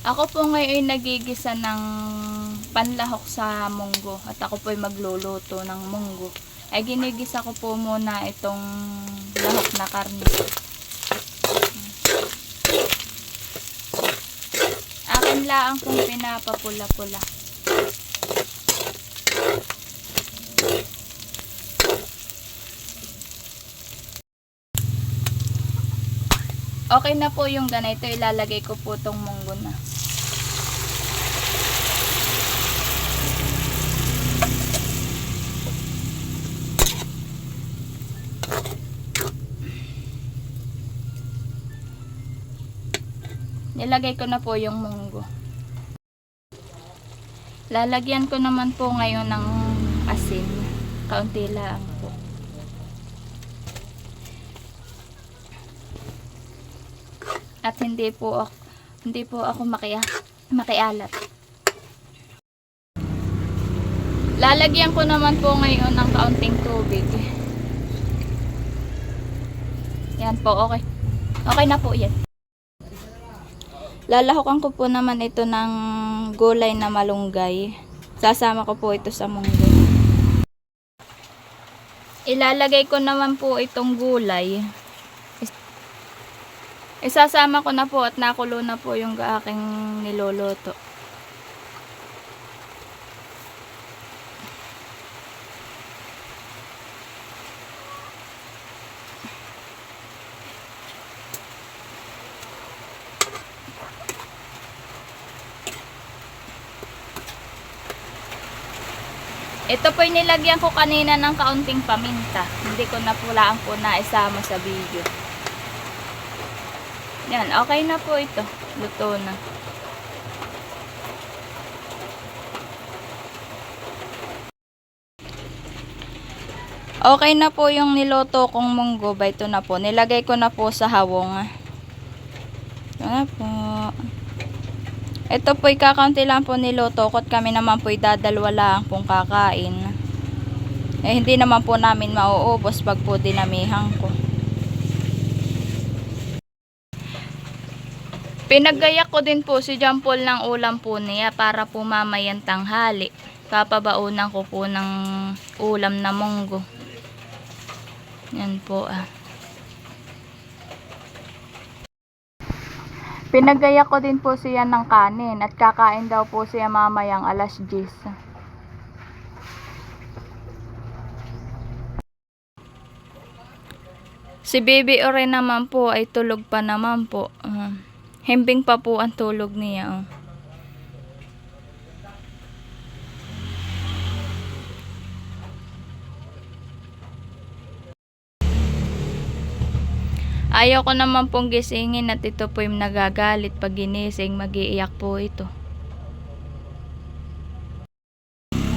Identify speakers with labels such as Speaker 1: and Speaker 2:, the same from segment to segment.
Speaker 1: Ako po ngayon nagigisa ng panlahok sa munggo at ako po ay magluluto ng munggo. Ay ginigisa ko po muna itong lahok na karne. Akin lang kung pinapapula-pula. Okay na po yung ganito, ilalagay ko po tong munggo na. Nilagay ko na po yung munggo. Lalagyan ko naman po ngayon ng asin. Kaunti lang po. At hindi po ako makialat. Lalagyan ko naman po ngayon ng kaunting tubig. Yan po, okay. Okay na po yan. Lalahukan ko po naman ito ng gulay na malunggay. Sasama ko po ito sa munggo. Ilalagay ko naman po itong gulay. Isasama ko na po at nakulo na po yung aking niluluto. Ito po yung nilagyan ko kanina ng kaunting paminta. Hindi ko na pulaan po na isama sa video. Yan, okay na po ito. Luto na. Okay na po yung niloto kong munggo. Ito na po. Nilagay ko na po sa hawong. Ito na po. Ito po kakaunti lang po niloto ko at kami naman po dadalwa lang pong kakain. Hindi naman po namin mauubos pag po dinamihan ko. Pinaggayak ko din po si John Paul ng ulam po niya para po mamayang tanghali. Papabaunan ko po ng ulam na munggo. Yan po Pinaggayak ko din po siya ng kanin at kakain daw po siya mamayang 10:00. Si Baby Ore naman po ay tulog pa naman po. Himbing pa po ang tulog niya. Ayaw ko naman pong gisingin at ito po yung nagagalit pag ginising, mag-iiyak po ito.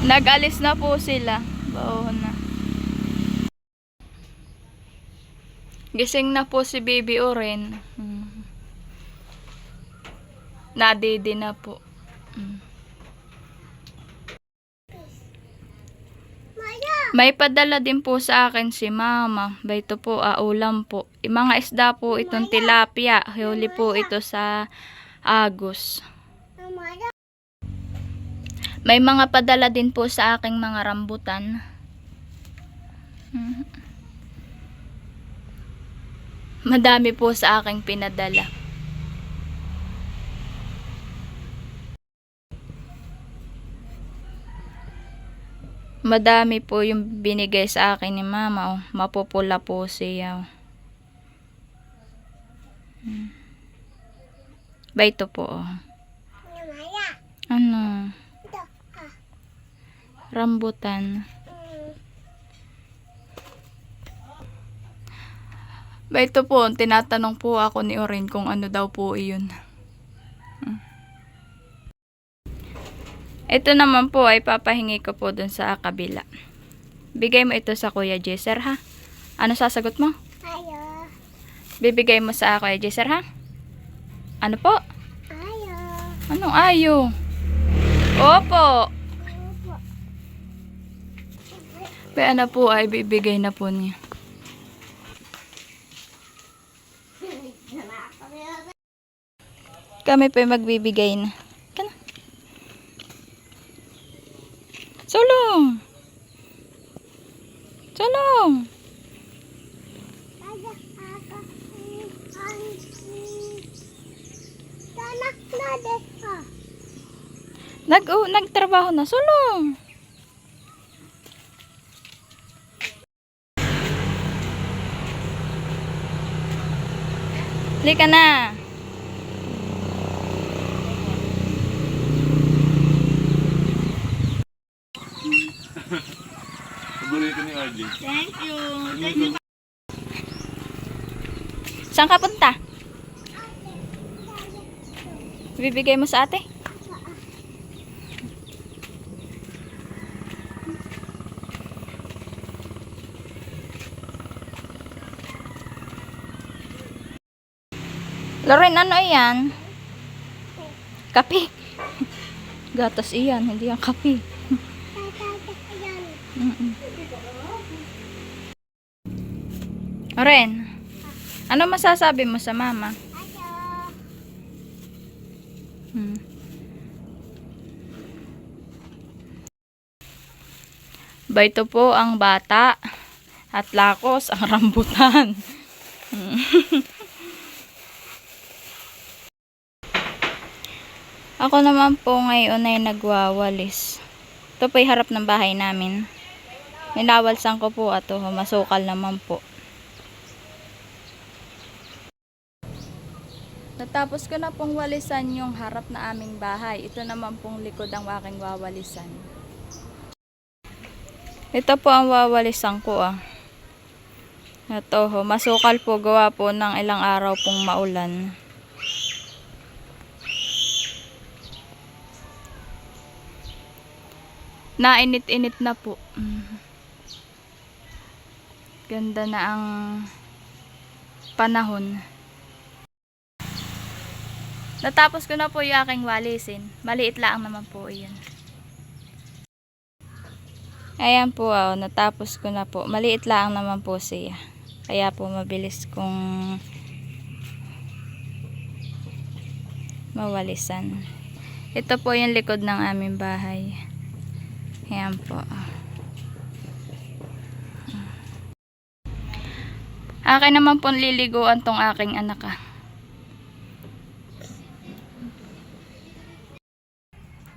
Speaker 1: Nag-alis na po sila. Baon na. Gising na po si Baby Oren. Nadidi na po. May padala din po sa akin si Mama. Ito po ulam po. Mga isda po itong tilapia. Huli po ito sa Agos. May mga padala din po sa aking mga rambutan. Madami po sa aking pinadala. Madami po yung binigay sa akin ni Mama. Mapupula po siya. Ito po. Ano? Rambutan. Ito po, tinatanong po ako ni Oren kung ano daw po iyon. Ito naman po ay papahingi ko po dun sa kabila. Bigay mo ito sa Kuya Jesser, ha? Ano sasagot mo?
Speaker 2: Ayo.
Speaker 1: Bibigay mo sa Kuya Jesser, ha? Ano po?
Speaker 2: Ayo.
Speaker 1: Anong ayo? Opo. Kaya na po ay bibigay na po niya. Kami pa magbibigay na. Kana. Sulong! Sulong!
Speaker 2: Ada ako. Tanak na dito.
Speaker 1: Nagtrabaho na. Sulong! Halika na.
Speaker 3: Paborito ni RJ.
Speaker 4: Thank you.
Speaker 1: Saan ka punta? Bibigay mo sa ate? Loren, ano yan? Kape. Gatas iyan, hindi yan kape.
Speaker 2: Yan.
Speaker 1: Loren, ano masasabi mo sa mama?
Speaker 2: Ayo.
Speaker 1: Hmm. Baito po ang bata at lakos ang rambutan. Ako naman po ngayon ay nagwawalis. Ito po yung harap ng bahay namin. Minawalsan ko po at masukal naman po. Natapos ko na pong walisan yung harap na aming bahay. Ito naman pong likod ang aking wawalisan. Ito po ang wawalisan ko Ito masukal po, gawa po ng ilang araw pong maulan. Nainit-init na po. Ganda na ang panahon. Natapos ko na po yung aking walisin. Maliit lang naman po iyan. Ayan po, natapos ko na po. Maliit lang naman po siya. Kaya po mabilis kong mawalisan. Ito po yung likod ng aming bahay. Ayan po. Akin naman po liliguan tong aking anak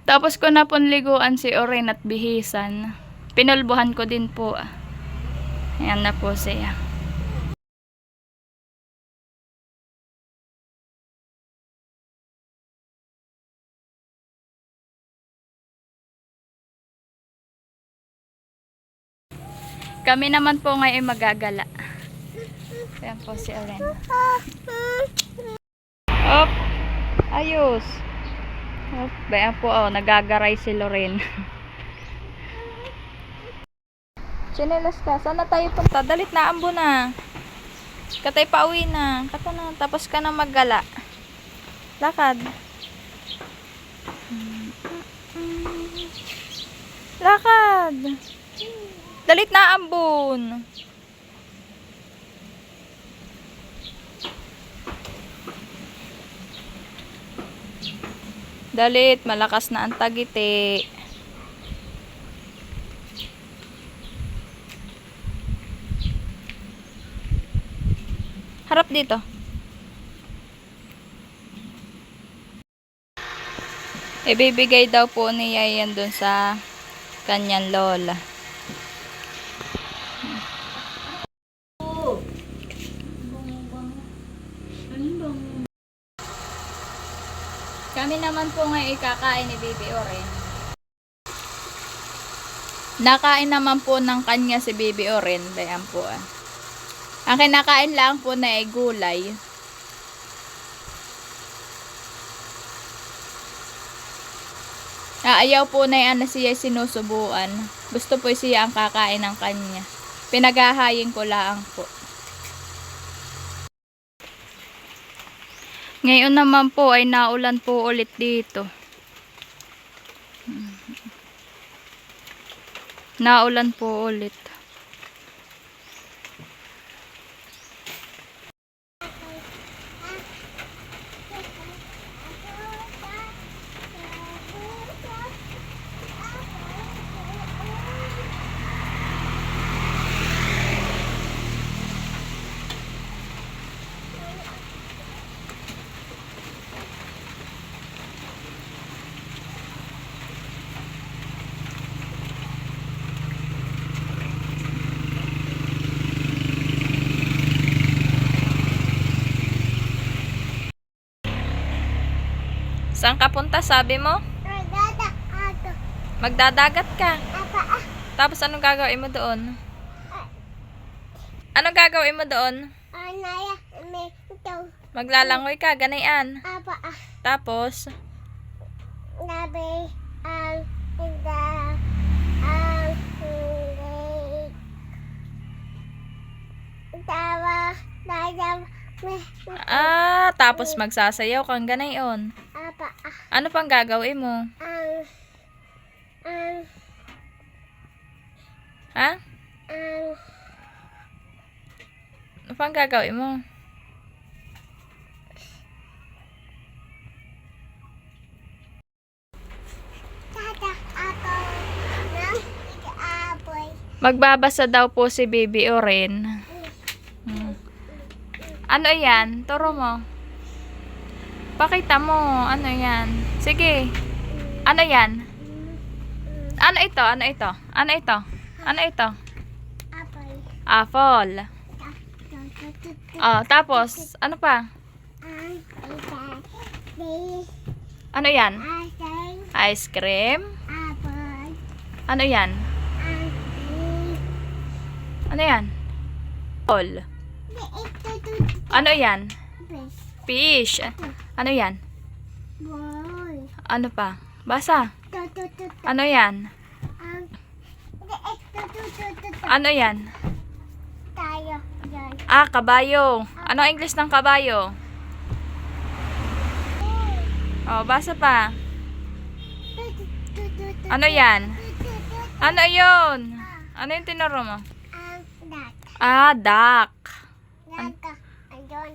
Speaker 1: Tapos ko na po liguan si Oren at bihisan. Pinulbuhan ko din po. Ayan na po siya. Kami naman po ngayon magagala. Ayan po si Oren. Op! Ayos! Op! Ayan po, nagagaray si Loren. Chinelas ka. Saan na tayo punta? Dalit na, ambo na. Katay pa uwi na. Kata na, tapos ka na maggala. Lakad. Lakad. Dalit na, ambon. Dalit, malakas na ang tagite. Harap dito. Ibibigay daw po niya yan dun sa kanyang lola. Kami naman po ngayon ikakain ni Baby Oren. Nakain naman po ng kanya si Baby Oren. Dayan po Ang kinakain lang po na ay gulay. Ayaw po na yan na siya sinusubuan. Gusto po siya ang kakain ng kanya. Pinaghahayin ko lang po. Ngayon naman po ay naulan po ulit dito. Naulan po ulit. Saan ka punta, sabi mo?
Speaker 2: Nagdada ako.
Speaker 1: Magdadagat ka.
Speaker 2: Apa
Speaker 1: Tapos anong gagawin mo doon? Anong gagawin mo doon?
Speaker 2: anaya may ito.
Speaker 1: Maglalangoy ka, ganayan.
Speaker 2: Apa
Speaker 1: Tapos,
Speaker 2: nabi ang ida ang tawa dayam may
Speaker 1: tapos magsasayaw kang ganayon.
Speaker 2: apa
Speaker 1: Ano pang gagawin mo?
Speaker 2: ang
Speaker 1: Ha?
Speaker 2: ang
Speaker 1: Ano pang gagawin mo?
Speaker 2: tata ako ng ika-apoy.
Speaker 1: Magbabasa daw po si Baby Oren. Ano yan? Turo mo. Pakita mo. Ano yan? Sige. Ano yan? Ano ito? Ano ito? Ano ito? Ano ito?
Speaker 2: Apoy.
Speaker 1: Apple. Oh, tapos, ano pa?
Speaker 2: Ang ika di
Speaker 1: Ano yan?
Speaker 2: asay
Speaker 1: Ice cream?
Speaker 2: apoy.
Speaker 1: Ano yan?
Speaker 2: Ang
Speaker 1: Ano yan? Apple.
Speaker 2: di ito
Speaker 1: Ano yan?
Speaker 2: bes
Speaker 1: Fish. Ano yan?
Speaker 2: boy.
Speaker 1: Ano pa? Basa.
Speaker 2: Tu
Speaker 1: Ano yan?
Speaker 2: ang di ito
Speaker 1: Ano yan?
Speaker 2: tayo yan.
Speaker 1: Kabayo. Ano ang English ng kabayo? Oh, basa pa. Ano yan? Ano yun? Ano yung tinuro mo?
Speaker 2: Ang dat.
Speaker 1: Duck.
Speaker 2: Naka. Ayun.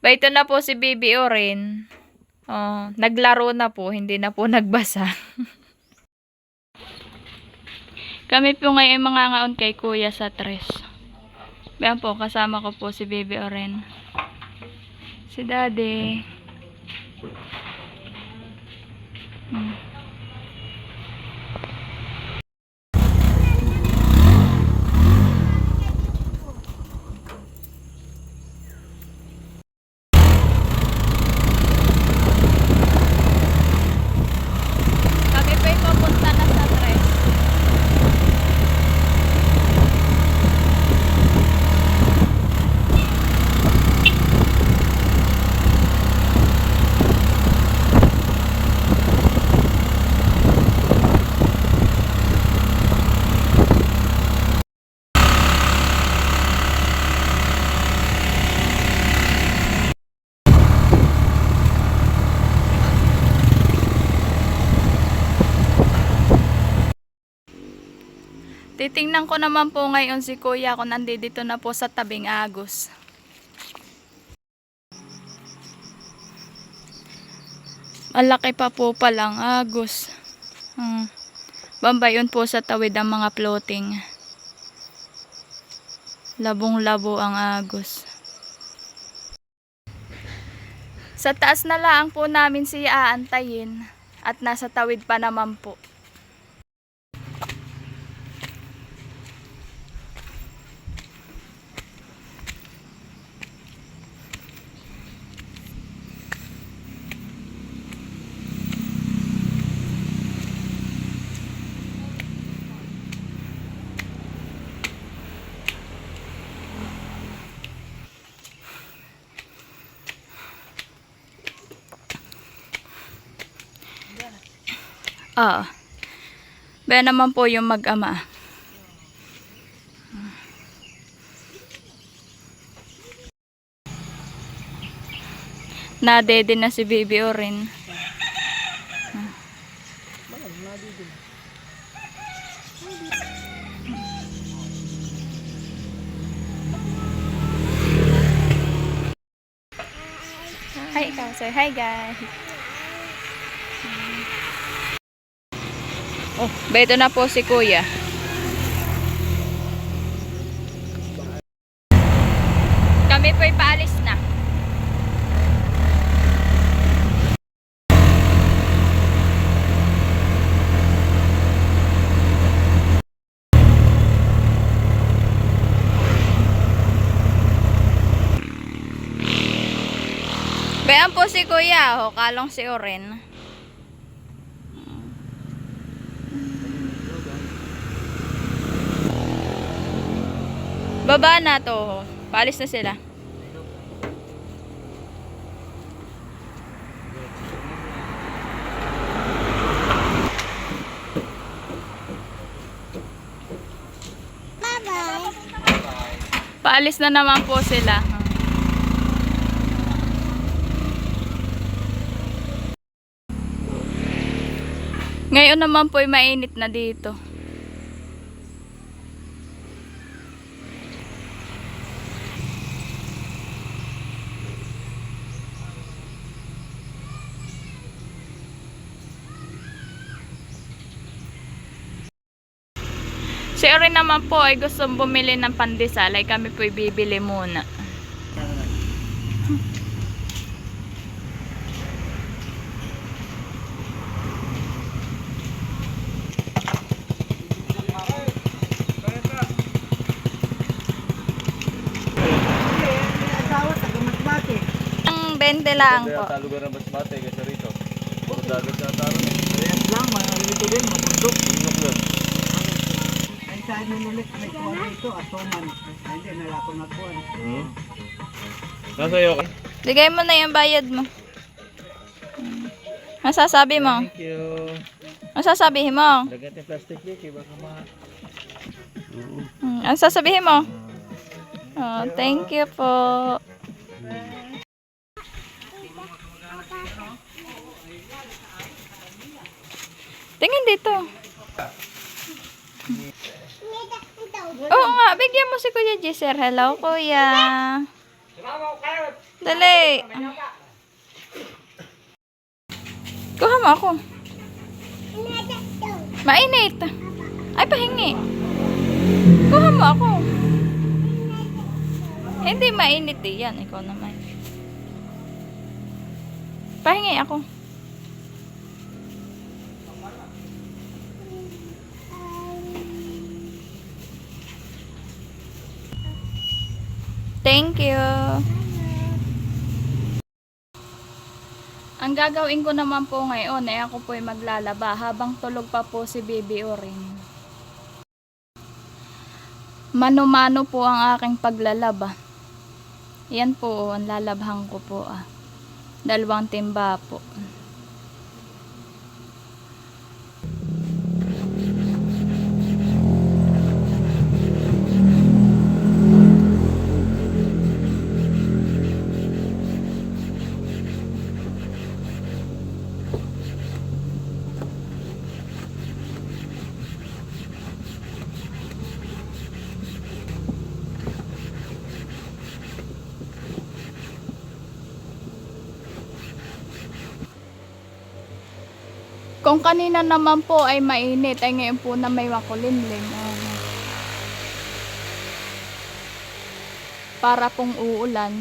Speaker 1: Ba, ito na po si Baby Oren. Oh, naglaro na po, hindi na po nagbasa. Kami po ngayon mga ngaon kay Kuya sa tres. Bayan po, kasama ko po si Baby Oren. Si Daddy. Kami po ay pupunta na sa tres. Titingnan ko naman po ngayon si Kuya kung nandito na po sa tabing agos. Malaki pa po palang agos. Bambayon po sa tawid ang mga floating. Labong-labo ang agos. Sa taas na lang po namin siya aantayin at nasa tawid pa naman po. Ba naman po yung mag-ama. Nadede na si Baby Oren. Hi, ikaw. Say hi, guys. Oh, beto na po si Kuya. Kami po'y paalis na. Bayan po si Kuya, ho, kalong si Oren. Baba na to, ho. Paalis na sila.
Speaker 2: Bye-bye.
Speaker 1: Paalis na naman po sila. Ngayon naman po ay mainit na dito. Si Orin naman po ay gustong bumili ng pandesal ay kami po bibili muna. Ang 20 lang po.
Speaker 3: Sa lugar ng Basmate, kasi rito. Puro dagat sa taro na. Ayan lang, malilito din, mabundok. Bundok yun.
Speaker 4: Ay, saan nung ulit may kuha dito, atoman. Ay, hindi, nalako na kuha.
Speaker 3: Nasa iyo ka?
Speaker 1: Bigay mo na yung bayad mo. Masasabi mo?
Speaker 3: Thank you.
Speaker 1: Masasabihin mo?
Speaker 3: Dagat yung plastic cake, baka
Speaker 1: Ang sasabihin mo? Oh, thank you po. Tingin dito. Oo nga, bigyan mo si Kuya Giselle. Hello, Kuya. Dali. Kuha mo ako. Mainit. Ay, pahingi. Kuha mo ako. Hindi mainit eh. Yan, ikaw naman. Pahingi ako. Thank you. Ang gagawin ko naman po ngayon ay ako po ay maglalaba habang tulog pa po si Baby Orin. Mano-mano po ang aking paglalaba. Yan po, ang lalabhan ko po. 2 timba po. Kung kanina naman po ay mainit, ay ngayon po na may makulimlim. Para pong uulan.